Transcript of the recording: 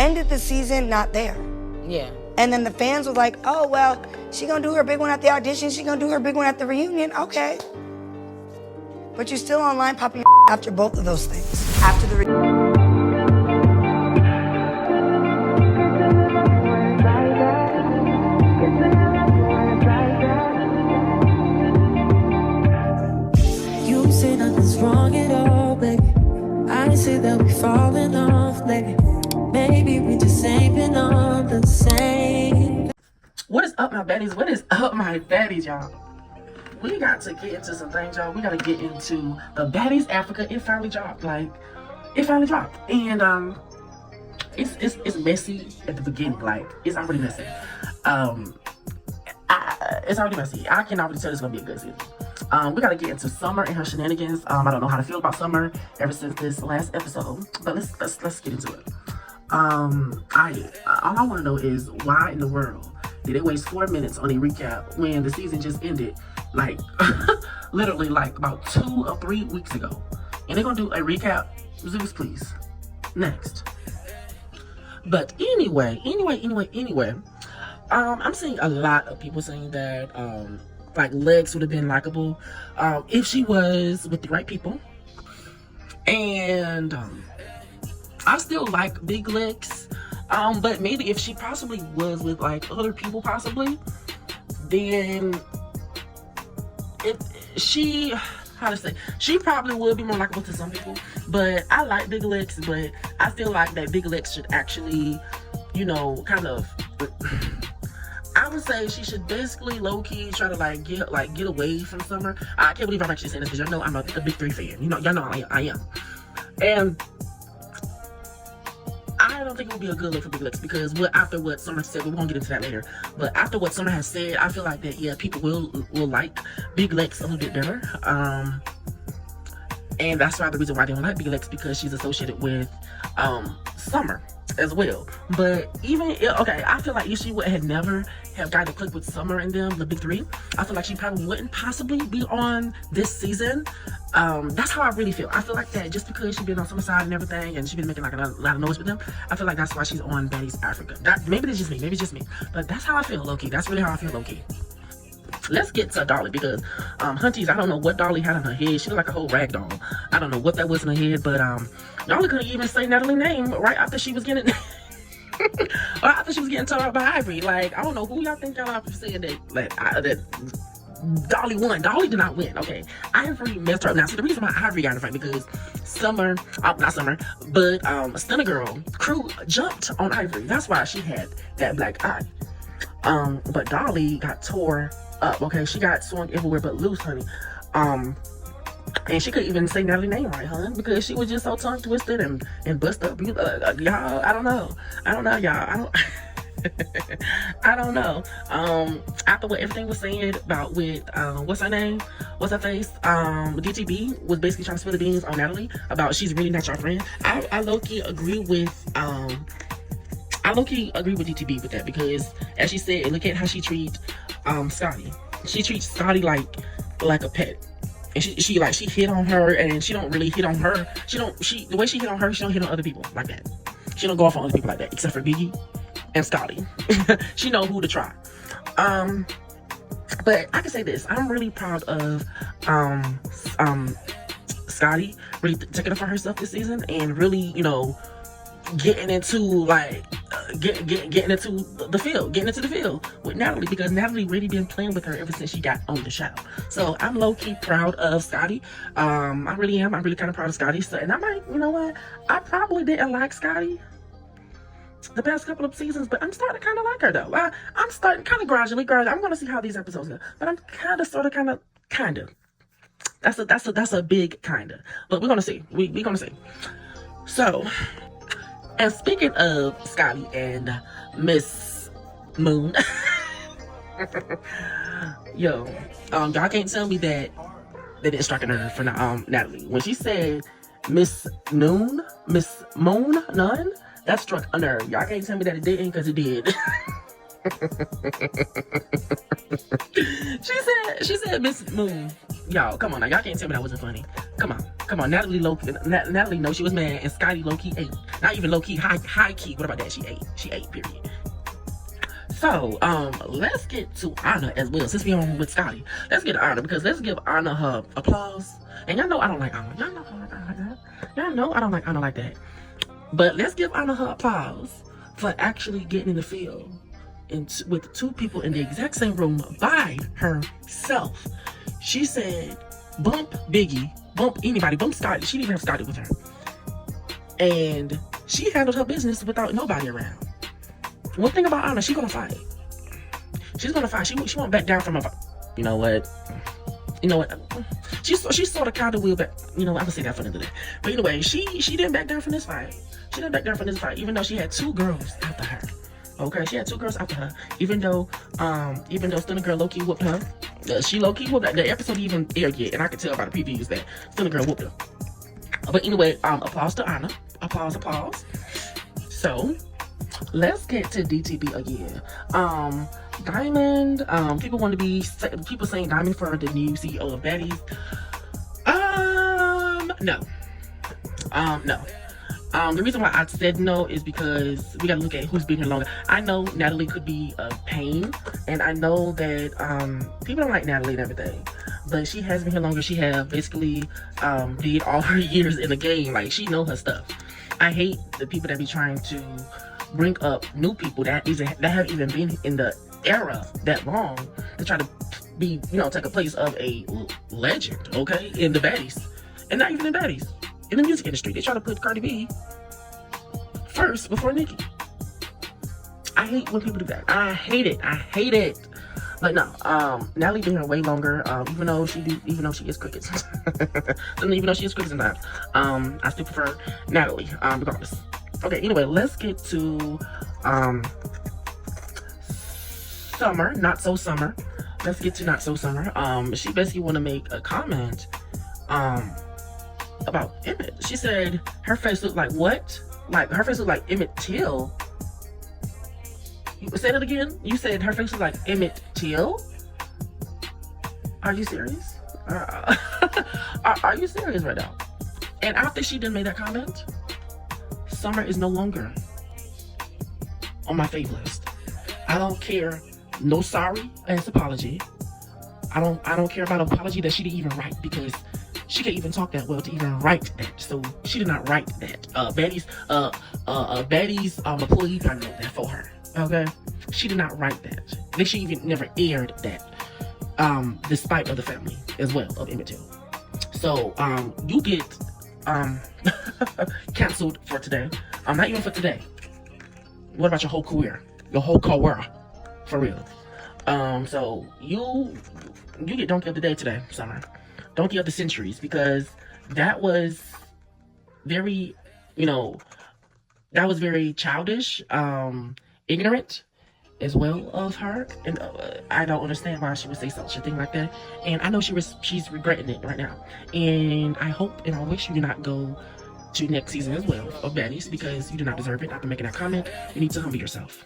ended the season not there. Yeah. And then the fans were like, oh, well, she gonna do her big one at the audition. She gonna do her big one at the reunion. Okay. But you're still online popping your after both of those things. After the You say nothing's wrong at all, baby. I say that we falling off, baby. Maybe we just ain't been on the same. What is up, my baddies? What is up, my baddies, y'all? We got to get into some things, y'all. We got to get into the Baddies Africa. It finally dropped. Like, it finally dropped. And, it's messy at the beginning. Like, it's already messy. It's already messy. I can already tell it's going to be a good season. We got to get into Summer and her shenanigans. I don't know how to feel about Summer ever since this last episode. But let's get into it. All I want to know is why in the world did they waste 4 minutes on a recap when the season just ended, like, literally, like, about 2 or 3 weeks ago? And they're gonna do a recap? Zeus, please. Next. But anyway, I'm seeing a lot of people saying that, like, Lex would have been likable, if she was with the right people. And, I still like Big Lex, but maybe if she possibly was with, like, other people possibly, then she probably would be more likable to some people. But I like Big Lex, but I feel like that Big Lex should actually, you know, kind of, I would say she should basically low-key try to get away from Summer. I can't believe I'm actually saying this because y'all know I'm a Big 3 fan. Y'all know I am. And I don't think it would be a good look for Big Lex because after what Summer said, we won't get into that later, but after what Summer has said, I feel like that, yeah, people will like Big Lex a little bit better. And that's why the reason why they don't like Big Lex, because she's associated with Summer as well. But I feel like if she would have never have gotten to click with Summer and them, the Big 3, I feel like she probably wouldn't possibly be on this season. That's how I really feel. I feel like that just because she's been on Summer's side and everything, and she's been making like a lot of noise with them, I feel like that's why she's on Baddies Africa. Maybe it's just me, but that's how I feel, low-key. That's really how I feel, low-key. Let's get to Dolly, because Hunties, I don't know what Dolly had on her head. She looked like a whole rag doll. I don't know what that was in her head, but y'all couldn't even say Natalie's name right after she was getting or after she was getting tore up by Ivory. Like, I don't know who y'all think y'all are for saying that Dolly won. Dolly did not win, okay? Ivory messed her up. Now, see, the reason why Ivory got in the fight, because not Summer, but Stunner Girl crew jumped on Ivory. That's why she had that black eye. But Dolly got tore up, okay? She got swung everywhere but loose, honey. And she couldn't even say Natalie's name right, hun, because she was just so tongue twisted and bust up. Y'all, I don't know, y'all. I don't know. After what everything was saying about with what's her name? What's her face? DTB was basically trying to spill the beans on Natalie about she's really not your friend. I low-key agree with DTB with that, because as she said, look at how she treats Scotty. She treats Scotty like a pet. And she hit on her, and she don't really hit on her. The way she hit on her, she don't hit on other people like that. She don't go off on other people like that, except for Biggie and Scotty. She know who to try. But I can say this, I'm really proud of Scotty really taking up for herself this season, and really, you know, getting into getting into the field with Natalie, because Natalie really been playing with her ever since she got on the show. So I'm low-key proud of Scotty. I really am. I'm really kind of proud of Scotty. So, and I might, you know what, I probably didn't like Scotty the past couple of seasons, but I'm starting to kind of like her though. I'm starting kind of gradually. I'm gonna see how these episodes go, but I'm kind of. That's a big kind of. But we're gonna see. We're gonna see. So. And speaking of Scotty and Miss Moon, yo, y'all can't tell me that they didn't strike a nerve for Natalie. When she said Miss Moon, none, that struck a nerve. Y'all can't tell me that it didn't, because it did. She said, Miss Moon. Y'all, come on now. Y'all can't tell me that wasn't funny. Come on. Natalie knows she was mad, and Scotty low-key ate. Not even low-key, high-key. What about that? She ate, period. So, let's get to Anna as well. Since we're on with Scotty, let's get to Anna, because let's give Anna her applause. And y'all know I don't like Anna. Y'all know I don't like Anna like that. Y'all know I don't like Anna like that. But let's give Anna her applause for actually getting in the field with two people in the exact same room by herself. She said, bump Biggie, bump anybody, bump Scotty. She didn't even have Scotty with her. And she handled her business without nobody around. One thing about Anna, she's gonna fight. She's gonna fight. She won't back down from her. You know what? She sort of kind of will back. I'm gonna say that for another day. But anyway, she didn't back down from this fight. She didn't back down from this fight, even though she had 2 girls after her. Okay, she had 2 girls after her. Even though Stunner Girl low-key whooped her. She low-key whooped her. The episode even aired yet, and I could tell by the previews that Stunner Girl whooped her. But anyway, applause to Anna. Applause. So, let's get to DTB again. Diamond, people saying Diamond for the new CEO of Baddies. No. The reason why I said no is because we gotta look at who's been here longer. I know Natalie could be a pain, and I know that people don't like Natalie and everything, but she has been here longer. She have basically did all her years in the game. Like, she know her stuff. I hate the people that be trying to bring up new people that have even been in the era that long to try to be, take a place of a legend, okay, in the Baddies. And not even in Baddies, in the music industry. They try to put Cardi B first before Nicki. I hate when people do that. I hate it. Like, no, Natalie been here way longer, even though she is crickets. Even though she is crickets sometimes. I still prefer Natalie, regardless. Okay, anyway, let's get to Summer, Not So Summer. Let's get to Not So Summer. She basically want to make a comment about Emmett. She said her face looked like what? Like, her face looked like Emmett Till. You say that again? You said her face looked like Emmett Till? Are you serious? Are you serious right now? And after she done made that comment, Summer is no longer on my fave list. I don't care. No sorry as apology. I don't care about an apology that she didn't even write, because she can't even talk that well to even write that. So she did not write that. Baddies employee probably wrote that for her. Okay? She did not write that. She even never aired that. Despite of the family as well of Emmett Till. So you get canceled for today. Not even for today. What about your whole career? Your whole career, for real. So you get Donkey of the Day today, Summer. Donkey of the Centuries, because that was very, that was very childish, ignorant as well of her, and I don't understand why she would say such a thing like that. And I know she's regretting it right now, and I hope and I wish you do not go to next season as well of Baddies, because you do not deserve it after making that comment. You need to humble yourself.